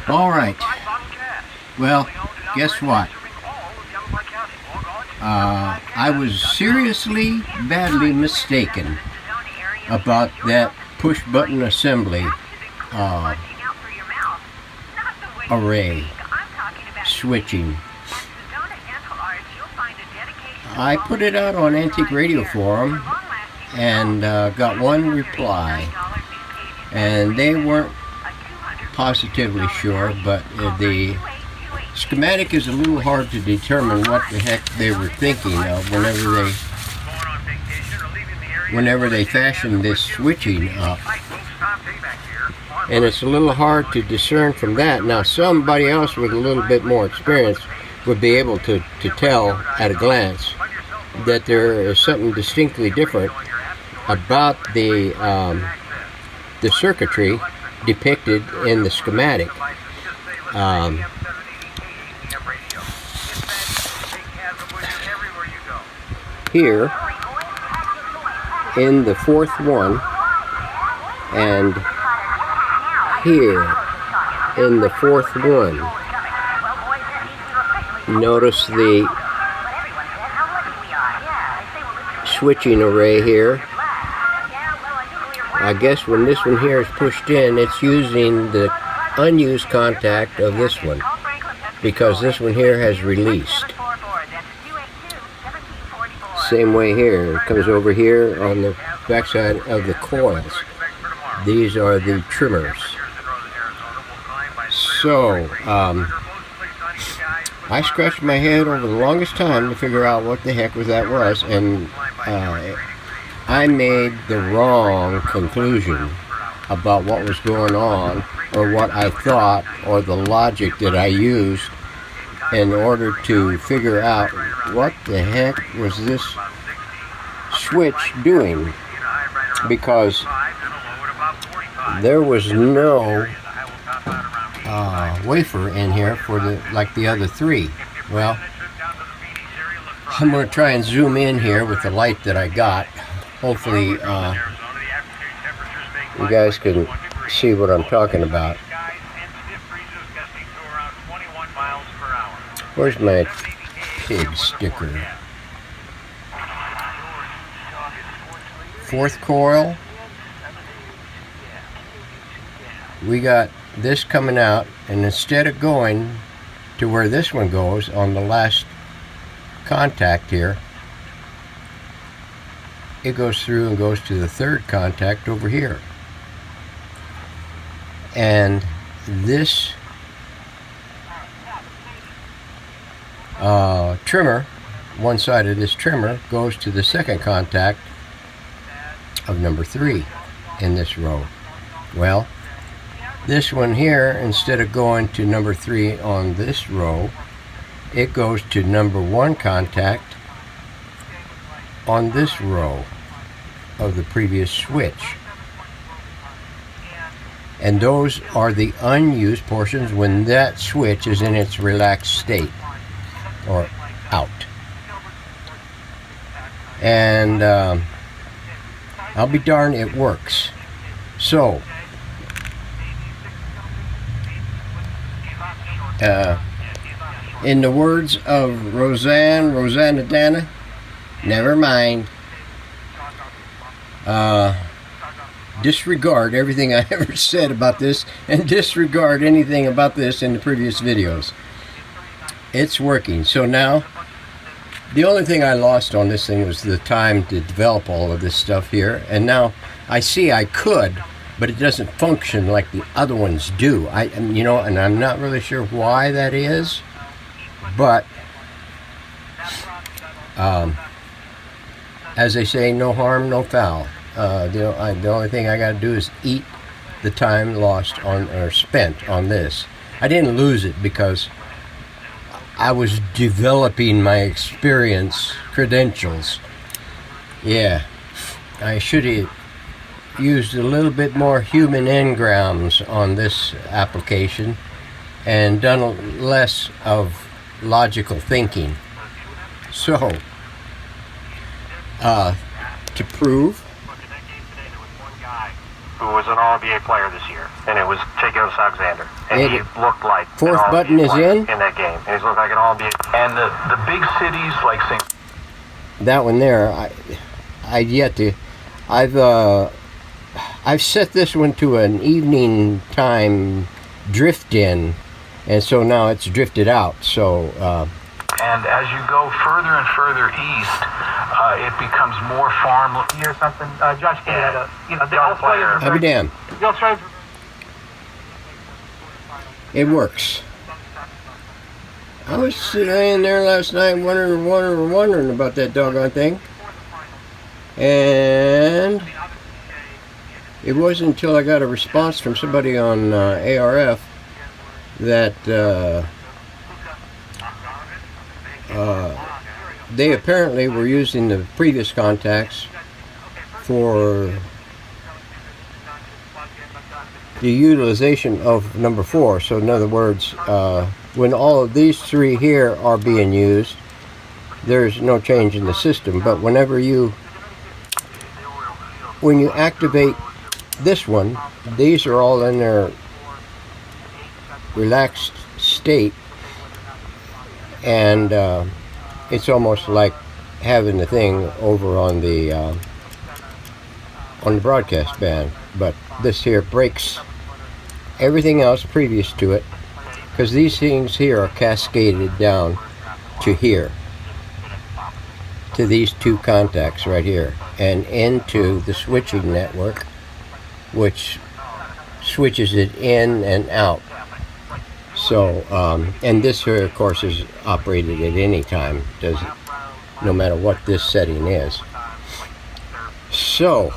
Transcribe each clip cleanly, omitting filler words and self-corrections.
All right. Well, guess what? I was seriously, badly mistaken about that push button assembly array switching. I put it out on Antique Radio Forum and got one reply, and they weren't positively sure, but the schematic is a little hard to determine what the heck they were thinking of whenever they fashioned this switching up. And it's a little hard to discern from that. Now, somebody else with a little bit more experience would be able to tell at a glance that there is something distinctly different about the circuitry depicted in the schematic. Here in the fourth one, and here in the fourth one, notice the switching array here. I guess when this one here is pushed in, it's using the unused contact of this one, because this one here has released. Same way here, it comes over here on the backside of the coils. These are the trimmers. So, I scratched my head over the longest time to figure out what the heck that was, and I made the wrong conclusion about what was going on, or what I thought, or the logic that I used in order to figure out what the heck was this switch doing, because there was no wafer in here for like the other three. Well, I'm going to try and zoom in here with the light that I got. Hopefully you guys can see what I'm talking about. Where's my pig sticker? Fourth coil. We got this coming out, and instead of going to where this one goes on the last contact here, it goes through and goes to the third contact over here. And this trimmer, one side of this trimmer, goes to the second contact of number 3 in this row. Well, this one here, instead of going to number 3 on this row, it goes to number 1 contact on this row of the previous switch. And those are the unused portions when that switch is in its relaxed state, or out. And I'll be darned, it works. So in the words of Rosanna Dana, never mind. Disregard everything I ever said about this, and disregard anything about this in the previous videos. It's working. So now, the only thing I lost on this thing was the time to develop all of this stuff here, and now I see I could, but it doesn't function like the other ones do. And I'm not really sure why that is, but as they say, no harm, no foul. The only thing I got to do is eat the time lost on, or spent on this. I didn't lose it because I was developing my experience credentials. Yeah, I should have used a little bit more human engrams on this application and done less of logical thinking. So, to prove who was an All-NBA player this year, and it was Jacobs Alexander, and he looked like fourth button is in that game, and he's looked like an All-NBA. And the big cities like St. That one there, I've set this one to an evening time drift in, and so now it's drifted out. So and as you go further and further east, it becomes more farm or something. Josh Kennedy had a, the all players. I'll be damned. It works. I was sitting there last night wondering about that doggone thing. And it wasn't until I got a response from somebody on ARF that they apparently were using the previous contacts for the utilization of number 4. So in other words, when all of these 3 here are being used, there's no change in the system. But when you activate this one, these are all in their relaxed state, and it's almost like having the thing over on the broadcast band. But this here breaks everything else previous to it, because these things here are cascaded down to here, to these 2 contacts right here, and into the switching network, which switches it in and out. So and this here of course is operated at any time, no matter what this setting is. So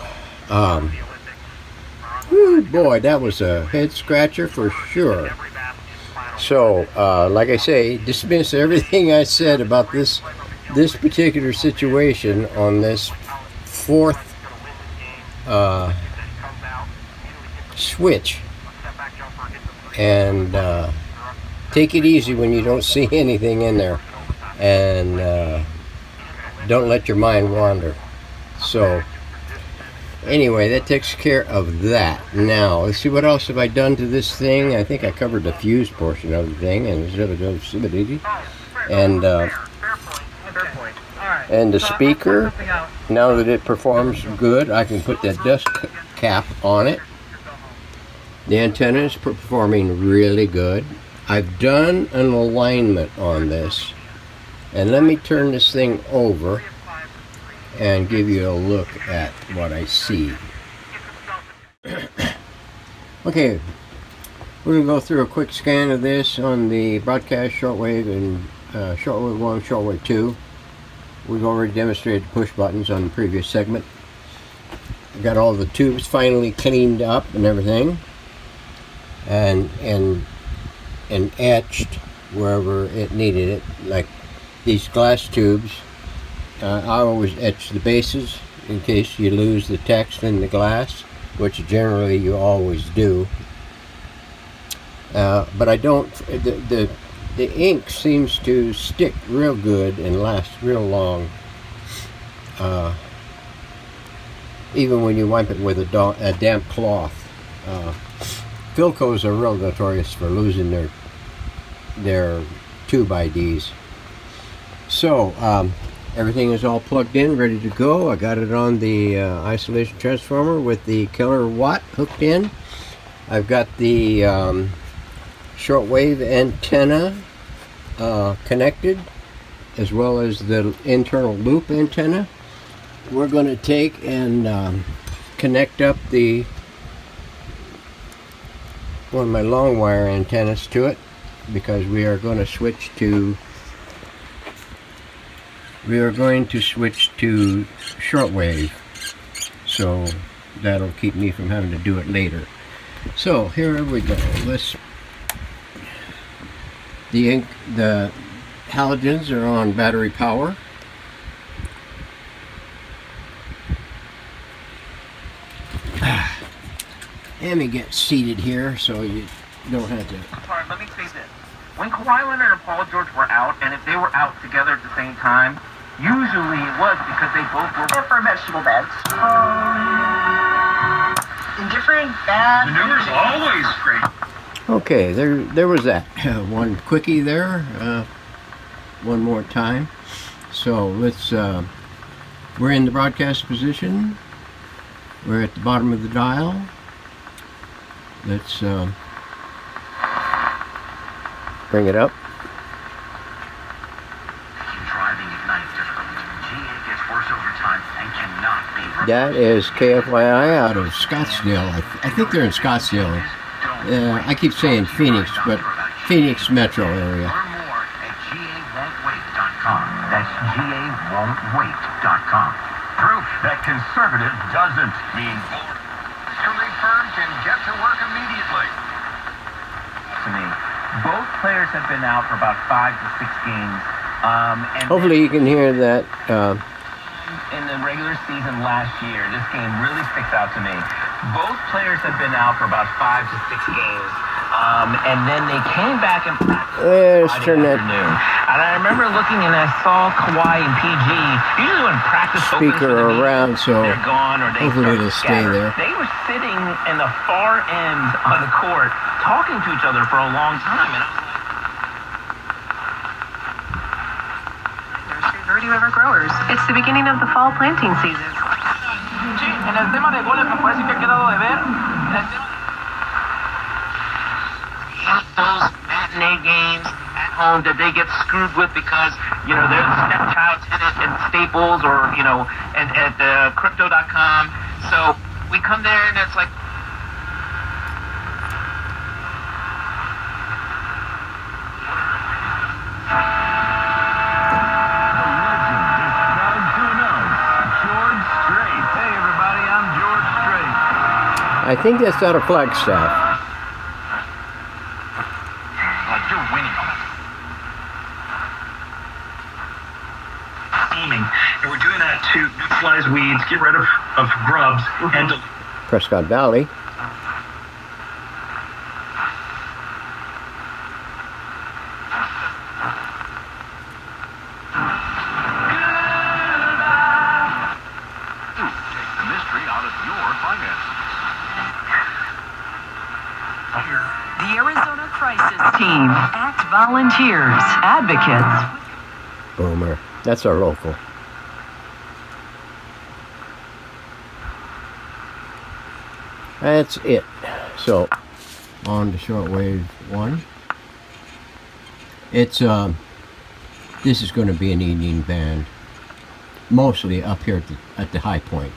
whew, boy, that was a head scratcher for sure. So like I say, dismiss everything I said about this particular situation on this 4th switch, and take it easy when you don't see anything in there, and don't let your mind wander. So anyway, that takes care of that. Now let's see, what else have I done to this thing. I think I covered the fuse portion of the thing, and the speaker, now that it performs good, I can put that dust cap on it. The antenna is performing really good. I've done an alignment on this, and let me turn this thing over and give you a look at what I see. Okay, we're going to go through a quick scan of this on the broadcast shortwave and shortwave 1, shortwave 2. We've already demonstrated the push buttons on the previous segment. Got all the tubes finally cleaned up and everything, and etched wherever it needed it, like these glass tubes. I always etch the bases in case you lose the text in the glass, which generally you always do. But I don't. The ink seems to stick real good and last real long, even when you wipe it with a damp cloth. Philcos are real notorious for losing their tube IDs. So everything is all plugged in, ready to go. I got it on the isolation transformer with the killer watt hooked in. I've got the shortwave antenna connected, as well as the internal loop antenna. We're going to take and connect up one of my long wire antennas to it, because we are going to switch to shortwave, so that'll keep me from having to do it later. So here we go. The halogens are on battery power. Let me get seated here so you don't have to. Sorry, let me say this. When Kawhi Leonard and Paul George were out, and if they were out together at the same time, usually it was because they both were for vegetable beds. Indifferent, bad. Maneuvers always great. Okay, there was that one quickie there. One more time. So let's. We're in the broadcast position. We're at the bottom of the dial. Let's bring it up. Driving ignites difficulty. GA gets worse over time and cannot be reversed. That is KFYI out of Scottsdale. I think they're in Scottsdale. I keep saying Phoenix, but Phoenix metro area. Learn more at GAWon'tWait.com. That's GAWon'tWait.com. Proof that conservative doesn't mean boring. Every firm can get to work immediately. To me, both players have been out for about 5 to 6 games. And Hopefully you can hear that. in the regular season last year, this game really sticks out to me. Both players have been out for about 5 to 6 games. And then they came back and practiced Let's Friday turn that afternoon. And I remember looking and I saw Kawhi and PG. Usually when practice opens speaker for the media, around, so they're gone or they hopefully start it'll to stay scatter. there. They were sitting in the far end of the court talking to each other for a long time. And I was like, Verde River growers. It's the beginning of the fall planting season. Sí, en el tema de goles me parece que ha quedado de ver. those matinee games at home that they get screwed with because, you know, they're the stepchild tenant in Staples or, you know, at crypto.com. So we come there and it's like, I think that's out of Flagstaff. Like you're winning on it. And we're doing that to neutralize weeds, get rid of grubs, and to Prescott Valley. take the mystery out of your finances. The Arizona Crisis Team. ACT volunteers, advocates. Boomer. That's our local. That's it. So, on to shortwave 1. It's this is going to be an evening band, mostly up here at the high point.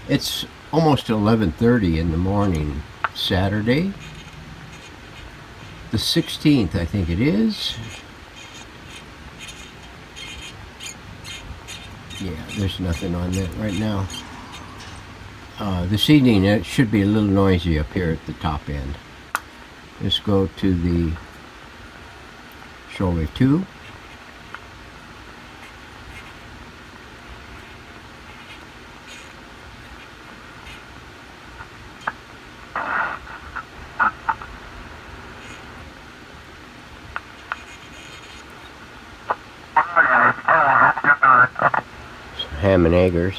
It's almost 11:30 in the morning, Saturday, the 16th, I think it is. Yeah, there's nothing on that right now. This evening it should be a little noisy up here at the top end. Let's go to the shortwave 2. Ham and eggers.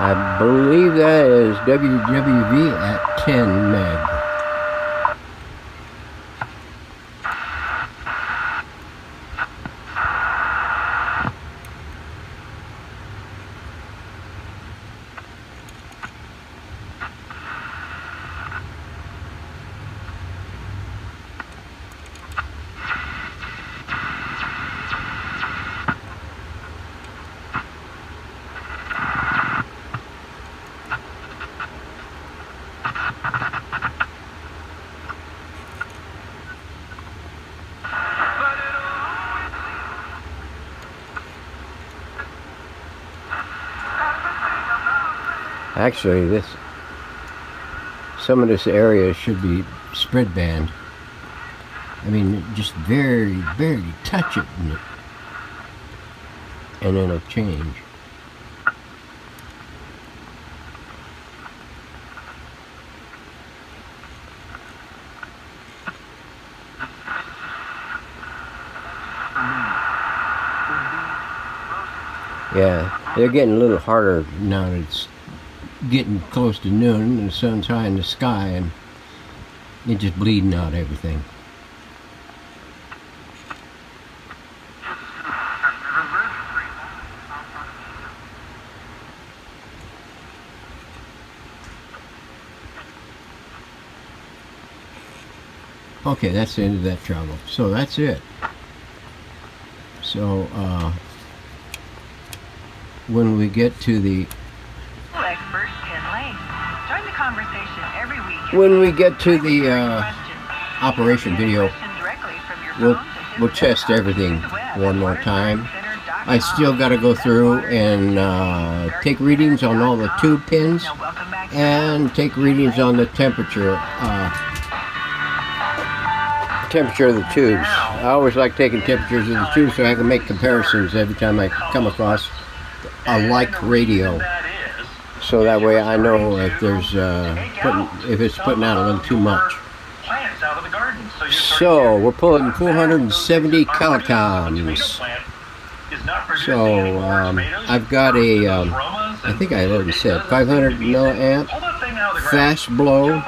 I believe that is WWV at 10 meg. Actually, some of this area should be spread band. I mean, just very, barely touch it, and it'll change. Yeah, they're getting a little harder now that it's getting close to noon and the sun's high in the sky, and it's just bleeding out everything. Okay, that's the end of that trouble. So that's it. So when we get to the operation video, we'll test everything one more time. I still got to go through and take readings on all the tube pins and take readings on the temperature of the tubes. I always like taking temperatures of the tubes so I can make comparisons every time I come across a like radio. So that way I know if there's if it's putting out a little too much. So we're pulling 470 kilocalories. So I've got a I think I already said 500 milliamp fast blow.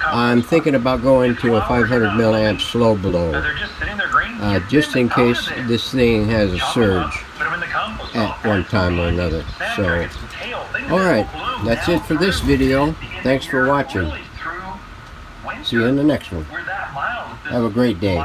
I'm thinking about going to a 500 milliamp slow blow, just in case this thing has a surge at one time or another. So, alright, that's it for this video. Thanks for watching. See you in the next one. Have a great day.